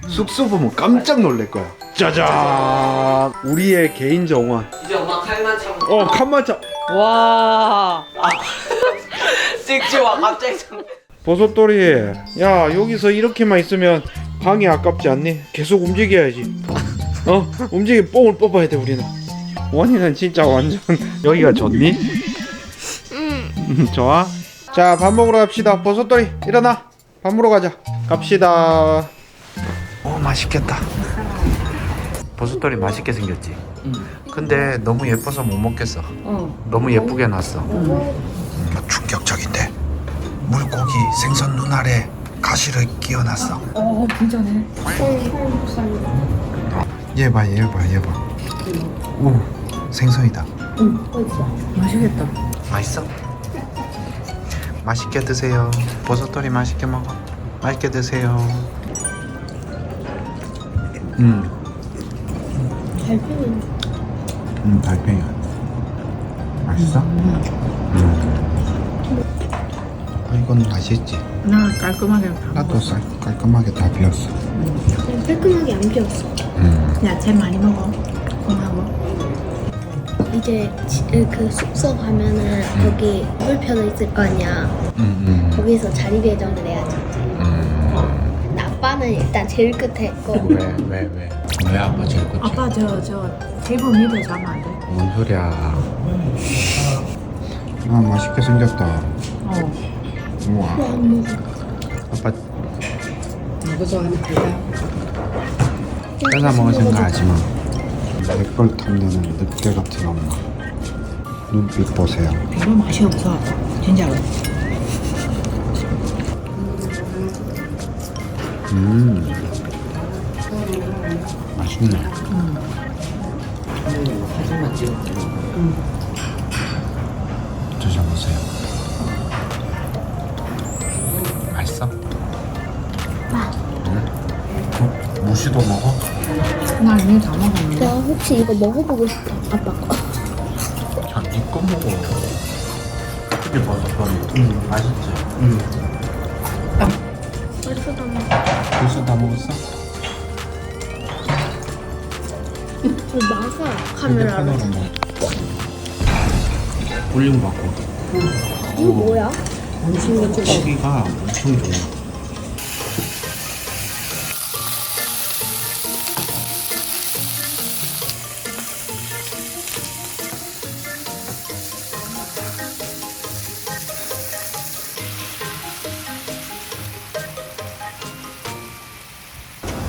숙소 보면 깜짝 놀랄 거야. 짜잔! 우리의 개인 정원. 이제 엄마 칼만 참. 칸만 차. 와. 찍지 마 갑자기 좀. 버섯돌이, 야 여기서 이렇게만 있으면 방이 아깝지 않니? 계속 움직여야지. 움직이 뽕을 뽑아야 돼 우리는. 원이는 진짜 완전 여기가 좋니? 좋아. 자, 밥 먹으러 갑시다. 버섯돌이 일어나. 밥 먹으러 가자. 갑시다. 오, 맛있겠다. 버섯돌이 맛있게 생겼지? 근데 너무 예뻐서 못 먹겠어. 너무 예쁘게 놨어. 충격적인데 물고기 생선 눈 아래 가시를 끼워놨어. 진짜네. 얘 봐. 오, 생선이다. 맛있겠다. 맛있어? 맛있게 드세요. 버섯돌이 맛있게 먹어. 맛있게 드세요. 달팽이야. 맛있어? 이건 맛있지. 나 깔끔하게 다 나도 깔끔하게 다 비웠어. 깔끔하게 안 비웠어. 야채 많이 먹어. 건하고. 이제 그 숙소 가면은 거기 물편에 있을 거 아니야. 거기서 자리 배정을 해야지. 아빠는 일단 제일 끝에 있고. 왜 아빠 제일 끝이? 아빠 저 테이블 밑에 자면 안 돼? 뭔 소리야? 아, 맛있게 생겼다. 우와. 안 먹어. 아빠 누구 좋아하는 거야? 뺏어 먹을 생각하지 마. 내걸 탐내는 늑대 같은 엄마. 눈빛 보세요. 별로 맛이 없어. 진짜로. 맛있네. 사진만 찍을게. 드셔보세요. 맛있어? 무시도 먹어? 나 이미 다 먹었는데. 나 혹시 이거 먹어보고 싶어. 아빠 거. 자, 니꺼 먹어. 크게 버섯돌이. 맛있지? 벌써 다 먹어. 벌써 다 먹었어? 막아 카메라로. 먹어. 볼륨 받고. 이거 뭐야? 고기가 엄청 좋아.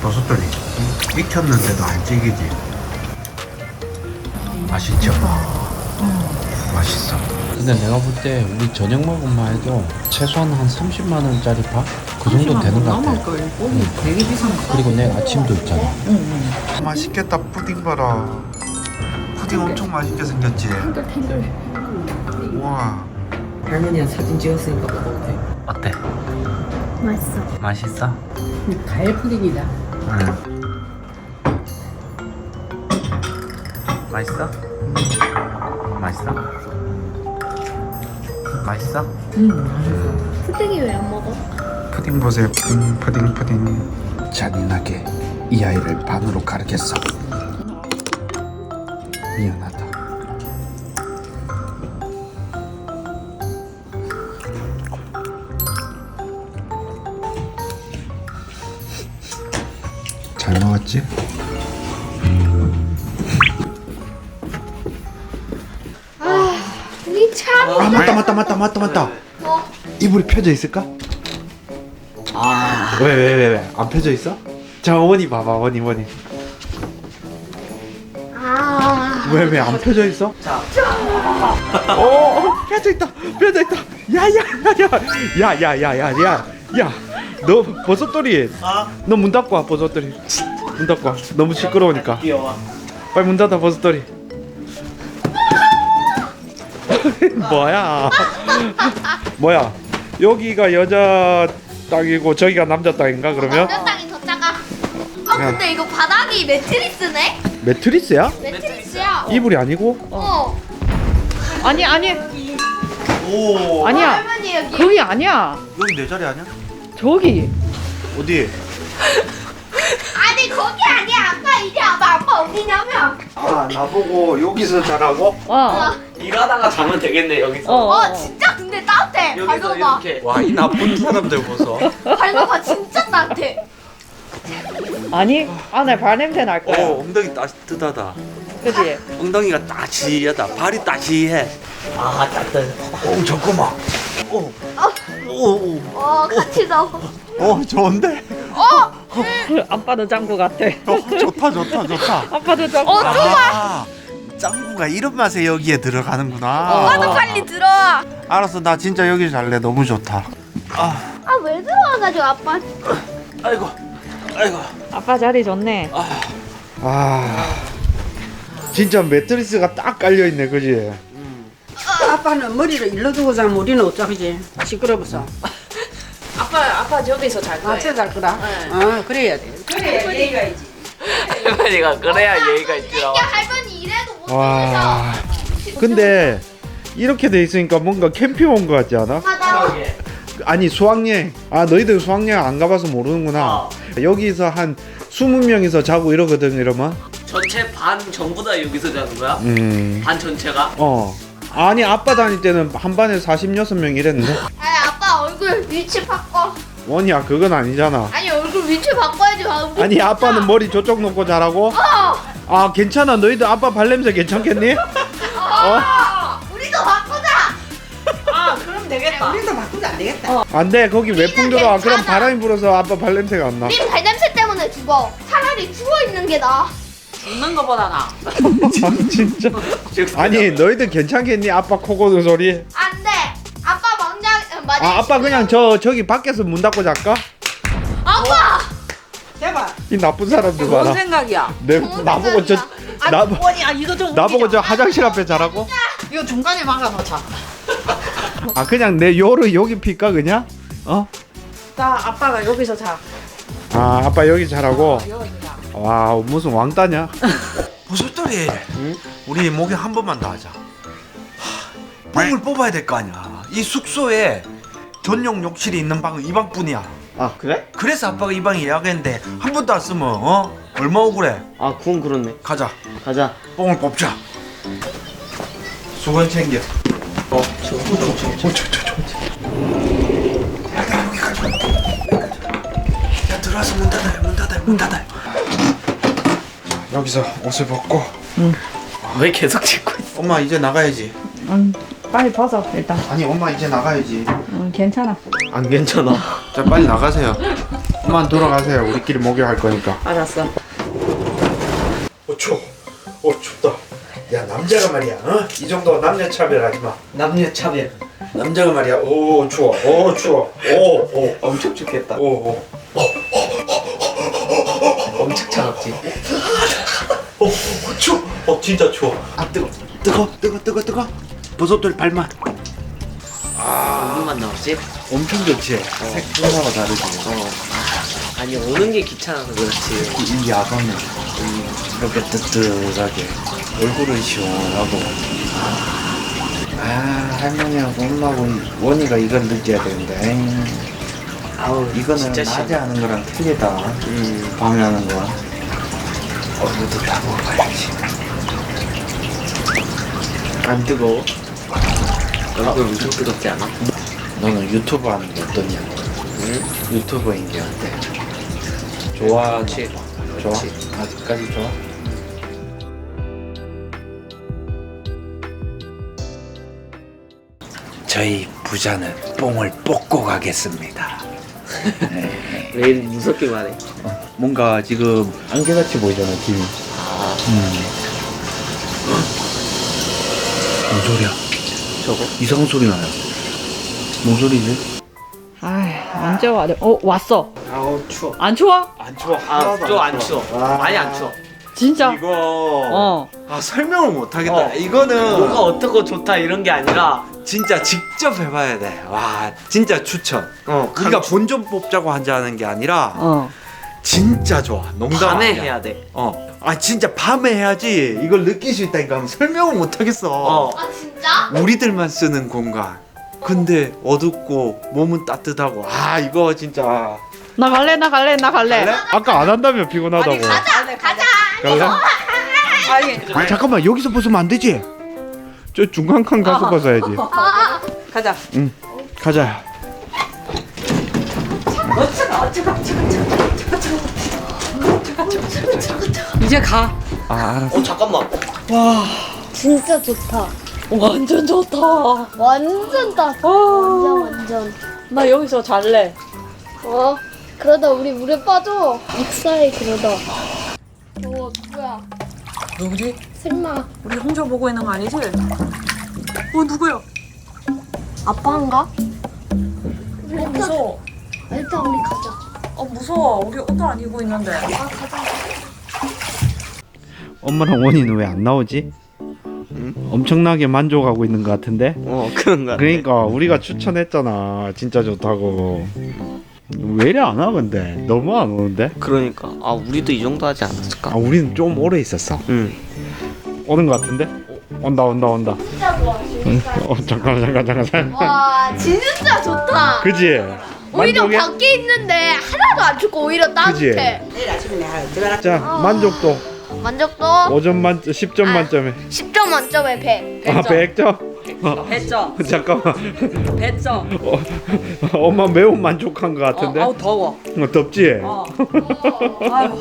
버섯돌이 익혔는데도 안 찌기지? 맛있죠? 맛있어. 근데 내가 볼 때 우리 저녁 먹은만 해도 최소한 한 30만 원짜리 밥? 그 정도 되는 것 넘을 같아. 걸. 고기 되게 비싼 거. 그리고 내일 아침도 있잖아. 맛있겠다. 푸딩 봐라. 푸딩 엄청 맛있게 생겼지? 우와. 할머니가 사진 찍었으니까 먹어도 돼. 어때? 맛있어. 맛있어? 과일 푸딩이다. 응. 맛있어? 맛있어? 맛있어? 푸딩이 왜 안 먹어? 푸딩 보세요. 푸딩. 잔인하게 이 아이를 반으로 가르겠어. 미안하다. 잘 먹었지? 이 참. 아, 맞다. 이불이 펴져 있을까? 왜? 안 펴져 있어? 자, 원이 봐봐, 원이. 왜 안 펴져 있어? 자. 펴져 있다. 야, 너 버섯돌이. 너 문 닫고 와, 버섯돌이. 문 닫고 와. 너무 시끄러우니까. 귀여워. 빨리 문 닫아, 버섯돌이. 뭐야? 여기가 여자 땅이고 저기가 남자 땅인가 그러면? 남자 땅이 더 작아. 근데 이거 바닥이 매트리스네? 매트리스야? 매트리스야. 이불이 아니고? 아니. 오. 아니야. 할머니 여기. 거기 아니야. 여기 내 자리 아니야? 저기. 어디? 아니 거기 아니야. 아빠 이제 아빠 어디냐면. 아 나보고 여기서 자라고? 일하다가 자면 되겠네 여기서. 진짜 근데 따뜻해. 여기서 발로가. 이렇게. 와 이 나쁜 사람들 보소. 발로가 진짜 따뜻해. 아니 안에 발냄새 날 거야. 엉덩이 따뜻하다. 그지? 엉덩이가 따시하다. 발이 따시해. 아 따뜻. 잠깐만. 같이 넣어. 좋은데? 아빠도 짱구 같아. 좋다. 아빠도 짱구. 아, 짱구가 이런 맛에 여기에 들어가는구나. 오빠도 빨리 들어와. 알았어, 나 진짜 여기 잘래. 너무 좋다. 아 왜 들어와가지고 아빠. 아이고. 아빠 자리 좋네. 진짜 매트리스가 딱 깔려 있네, 그지? 아빠는 머리를 일로 두고 자면 우리는 어쩌지? 시끄러워서. 아빠 저기서 잘 거야. 맞춰 잘 거라. 그래야 돼. 할머니가 그래야 예의가 있지라고. 할머니 이래도 못 와. 근데 이렇게 돼 있으니까 뭔가 캠핑 온 거 같지 않아? 하다. 아니 수학여행. 너희들 수학여행 안 가봐서 모르는구나. 여기서 한 20명이서 자고 이러거든 이러면. 전체 반 전부 다 여기서 자는 거야? 반 전체가? 아니 아빠 다닐 때는 한 반에 46명 이랬는데. 아니 아빠 얼굴 위치 바꿔. 원이야 그건 아니잖아. 아니 얼굴 위치 바꿔야지. 아니 아빠는 머리 저쪽 놓고 자라고? 아 괜찮아. 너희들 아빠 발냄새 괜찮겠니? 우리도 바꾸자. 그럼 되겠다. 우리도 바꾸면 안 되겠다. 안돼 거기 외풍 들어와. 그럼 괜찮아. 바람이 불어서 아빠 발냄새가 안 나. 우리 발냄새 때문에 죽어. 차라리 죽어 있는 게 나아. 죽는 거보다 나. 진짜. 아니 너희들 괜찮겠니? 아빠 코 고는 소리. 안 돼. 아빠 먼저 아빠 그냥 저기 밖에서 문 닫고 잘까? 아빠. 제발. 이 나쁜 사람들 뭔 봐라. 생각이야? 나보고 이거 좀 나보고 저 옮기자. 화장실 앞에 자라고? 이거 중간에 막아 놓자. 그냥 내 요를 여기 필까 그냥? 자, 아빠가 여기서 자. 아빠 여기 자라고? 여기서 자. 와 무슨 왕따냐? 보석돌이 우리 목욕 한 번만 더 하자. 뽕을 뽑아야 될 거 아니야. 이 숙소에 전용 욕실이 있는 방은 이 방뿐이야. 그래? 그래서 아빠가 이 방 예약했는데 한 번도 안 쓰면 얼마 억울해. 그건 그렇네. 가자. 가자. 뽕을 뽑자. 수건 챙겨. 야 들어와서 문 닫아요. 여기서 옷을 벗고. 왜 계속 찍고 있어? 엄마 이제 나가야지. 빨리 벗어 일단. 아니 엄마 이제 나가야지. 괜찮아. 안 괜찮아. 자 빨리 나가세요. 엄마는 돌아가세요. 우리끼리 목욕할 거니까. 알았어. 추워. 춥다. 야 남자가 말이야. 이 정도 남녀 차별하지 마. 남녀 차별. 남자가 말이야. 추워. 엄청 춥겠다. 엄청 차갑지. 추워. 진짜 추워. 뜨거. 버섯돌 발만. 5분만 나왔지? 엄청 좋지. 색깔하고 다르지. 아니 오는 게 귀찮아서 그렇지. 이 야광은 이렇게 뜨뜻하게 얼굴은 시원하고. 할머니하고 엄마하고 원이가 이걸 느껴야 되는데. 이거는 진짜 낮에 하는 거랑 틀리다. 밤에 하는 거. 얼굴도 다 먹어야지. 안 뜨거워? 얼굴 엄청 뜨겁지 않아? 너는 유튜브 하는 게 어떠냐? 유튜브인 게 어때? 좋아하지? 좋아? 아직까지 좋아? 저희 부자는 뽕을 뽑고 가겠습니다. 왜 이렇게 무섭게 말해? 뭔가 지금 안개같이 보이잖아, 김이. 뭔 소리야? 저거? 이상한 소리 나요. 뭔 소리지? 언제 와? 왔어. 아우 추워. 안 추워? 안 추워. 좀 안 추워. 많이 안 추워. 진짜? 이거 설명을 못 하겠다. 이거는 뭐가 어떻고 좋다 이런 게 아니라 진짜 직접 해봐야 돼. 와, 진짜 추천. 우리가 본전 뽑자고 하자는 게 아니라 진짜 좋아. 농담 밤에 아니야. 해야 돼. 진짜 밤에 해야지. 이걸 느낄 수 있다니까. 하면 설명을 못 하겠어. 진짜? 우리들만 쓰는 공간. 근데 어둡고 몸은 따뜻하고. 이거 진짜 나 갈래 나 갈래 나 갈래. 아까 안 한다며 피곤하다고. 가자. 갈래? 아니 잠깐만 여기서 벗으면 안 되지. 저 중간 칸 가서 벗어야지. 가자. 응. 가자. 이제 가. 아 알았어. 잠깐만. 진짜 좋다. 완전 좋다. 완전 따뜻해. 완전. 나 여기서 잘래. 그러다 우리 물에 빠져. 익사해 그러다. 누구야? 누구지? 설마 우리 홍조 보고 있는 거 아니지? 누구야? 아빠인가? 무서워. 일단 우리 가자. 무서워. 우리 옷도 안 입고 있는데. 가자. 엄마랑 원이는 왜 안 나오지? 엄청나게 만족하고 있는 것 같은데? 그런가. 그러니까 우리가 추천했잖아. 진짜 좋다고. 왜 이래 안 와 근데? 너무 안 오는데? 그러니까. 우리도 이 정도 하지 않았을까? 아 우리는 좀 오래 있었어. 응. 오는 것 같은데? 온다. 진짜 좋아. 잠깐. 와 진짜 좋다. 그지? 오히려 만족해? 밖에 있는데 하나도 안 춥고 오히려 따뜻해. 내일 아침에 내가 들어가. 자 만족도 만족도 5점 만점 10점 만점에 10점 만점에 100. 100점? 했죠. 잠깐만 했죠. 엄마 매우 만족한 것 같은데? 더워. 덥지? 아유.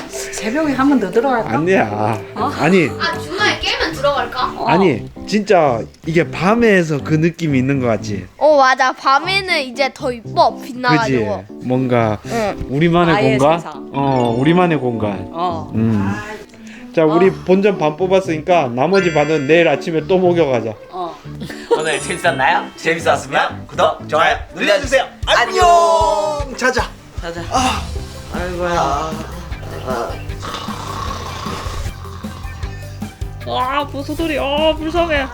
새벽에 한 번 더 들어갈까? 아니야 아니 중간에 깨면 들어갈까? 아니 진짜 이게 밤에 해서 그 느낌이 있는 것 같지? 맞아. 밤에는 이제 더 이뻐 그지? 빛나가지고. 뭔가 응. 우리만의 아예 공간? 세상. 우리만의 공간 자 우리 본전 반 뽑았으니까 나머지 반은 내일 아침에 또 목욕하자. 오늘 재밌었나요? 재밌었으면 구독, 좋아요 눌러주세요. 안녕. 자자. 아이고야. 와 보소돌이. 불쌍해.